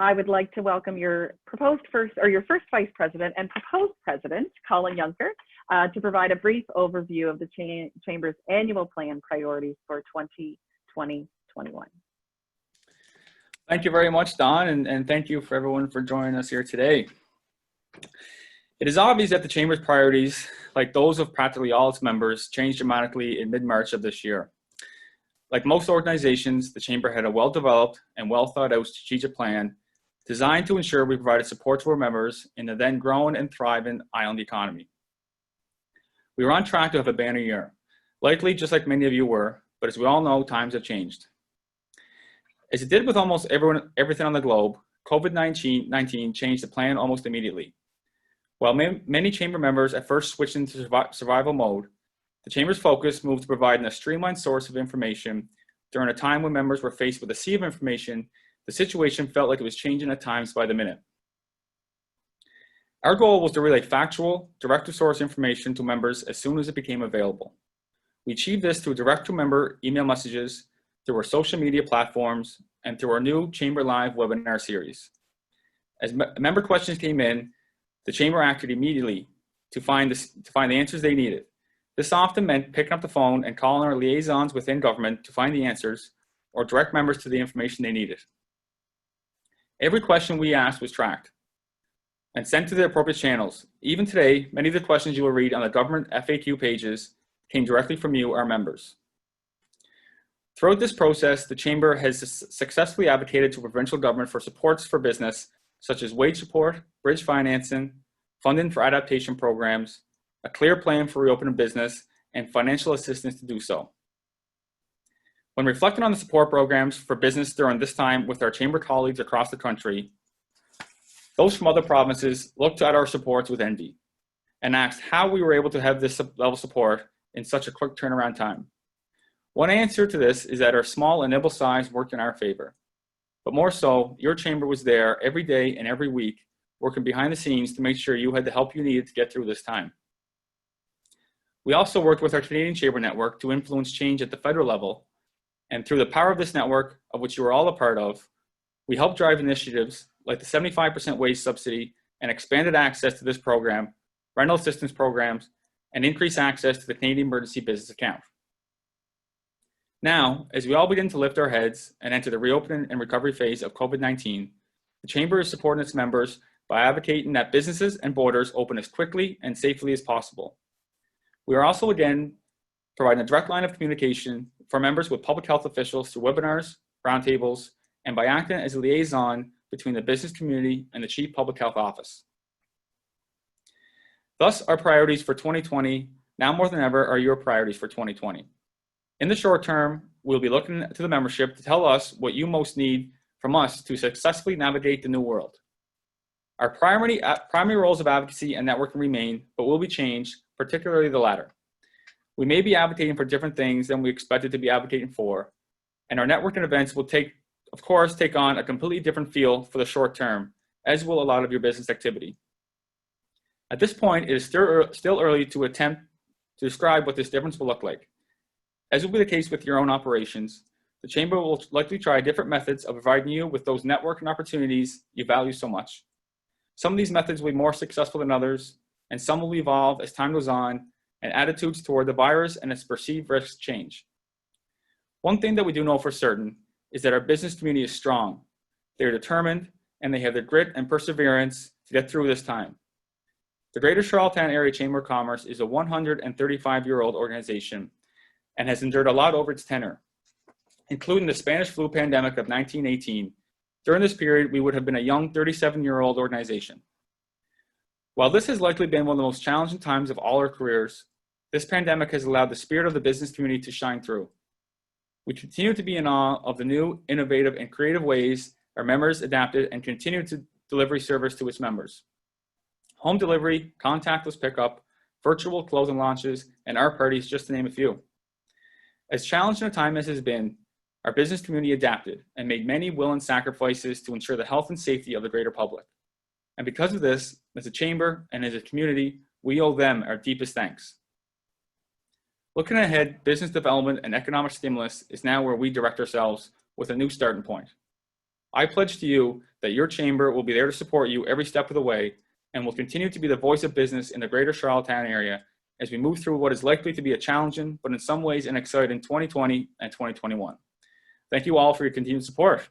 I would like to welcome your first vice president and proposed president, Colin Junker, to provide a brief overview of the Chamber's annual plan priorities for 2020-21. Thank you very much, Don, and thank you for everyone for joining us here today. It is obvious that the Chamber's priorities, like those of practically all its members, changed dramatically in mid-March of this year. Like most organizations, the Chamber had a well-developed and well-thought-out strategic plan designed to ensure we provided support to our members in the then growing and thriving island economy. We were on track to have a banner year, likely just like many of you were, but as we all know, times have changed. As it did with almost everything on the globe, COVID-19 changed the plan almost immediately. While many Chamber members at first switched into survival mode, the Chamber's focus moved to providing a streamlined source of information during a time when members were faced with a sea of information. The situation felt like it was changing at times by the minute. Our goal was to relay factual, direct-to-source information to members as soon as it became available. We achieved this through direct-to-member email messages, through our social media platforms, and through our new Chamber Live webinar series. As member questions came in, the Chamber acted immediately to find the answers they needed. This often meant picking up the phone and calling our liaisons within government to find the answers or direct members to the information they needed. Every question we asked was tracked and sent to the appropriate channels. Even today, many of the questions you will read on the government FAQ pages came directly from you, our members. Throughout this process, the Chamber has successfully advocated to provincial government for supports for business, such as wage support, bridge financing, funding for adaptation programs, a clear plan for reopening business, and financial assistance to do so. When reflecting on the support programs for business during this time with our Chamber colleagues across the country, those from other provinces looked at our supports with envy and asked how we were able to have this level of support in such a quick turnaround time. One answer to this is that our small and nimble size worked in our favor. But more so, your Chamber was there every day and every week, working behind the scenes to make sure you had the help you needed to get through this time. We also worked with our Canadian Chamber network to influence change at the federal level, and through the power of this network, of which you are all a part of, we helped drive initiatives like the 75% wage subsidy and expanded access to this program, rental assistance programs, and increased access to the Canadian Emergency Business Account. Now, as we all begin to lift our heads and enter the reopening and recovery phase of COVID-19, the Chamber is supporting its members by advocating that businesses and borders open as quickly and safely as possible. We are also again providing a direct line of communication for members with public health officials through webinars, roundtables, and by acting as a liaison between the business community and the Chief Public Health Office. Thus, our priorities for 2020, now more than ever, are your priorities for 2020. In the short term, we'll be looking to the membership to tell us what you most need from us to successfully navigate the new world. Our primary roles of advocacy and networking remain, but will be changed, particularly the latter. We may be advocating for different things than we expected to be advocating for, and our networking events will of course, take on a completely different feel for the short term, as will a lot of your business activity. At this point, it is still early to attempt to describe what this difference will look like. As will be the case with your own operations, the Chamber will likely try different methods of providing you with those networking opportunities you value so much. Some of these methods will be more successful than others, and some will evolve as time goes on and attitudes toward the virus and its perceived risks change. One thing that we do know for certain is that our business community is strong. They are determined, and they have the grit and perseverance to get through this time. The Greater Charlottetown Area Chamber of Commerce is a 135-year-old organization and has endured a lot over its tenure, including the Spanish flu pandemic of 1918. During this period, we would have been a young 37-year-old organization. While this has likely been one of the most challenging times of all our careers, this pandemic has allowed the spirit of the business community to shine through. We continue to be in awe of the new, innovative, and creative ways our members adapted and continue to deliver service to its members. Home delivery, contactless pickup, virtual clothing launches, and art parties, just to name a few. As challenging a time as it has been, our business community adapted and made many willing sacrifices to ensure the health and safety of the greater public. And because of this, as a Chamber and as a community, we owe them our deepest thanks. Looking ahead, business development and economic stimulus is now where we direct ourselves with a new starting point. I pledge to you that your chamber will be there to support you every step of the way and will continue to be the voice of business in the greater Charlottetown area as we move through what is likely to be a challenging, but in some ways an exciting 2020 and 2021. Thank you all for your continued support.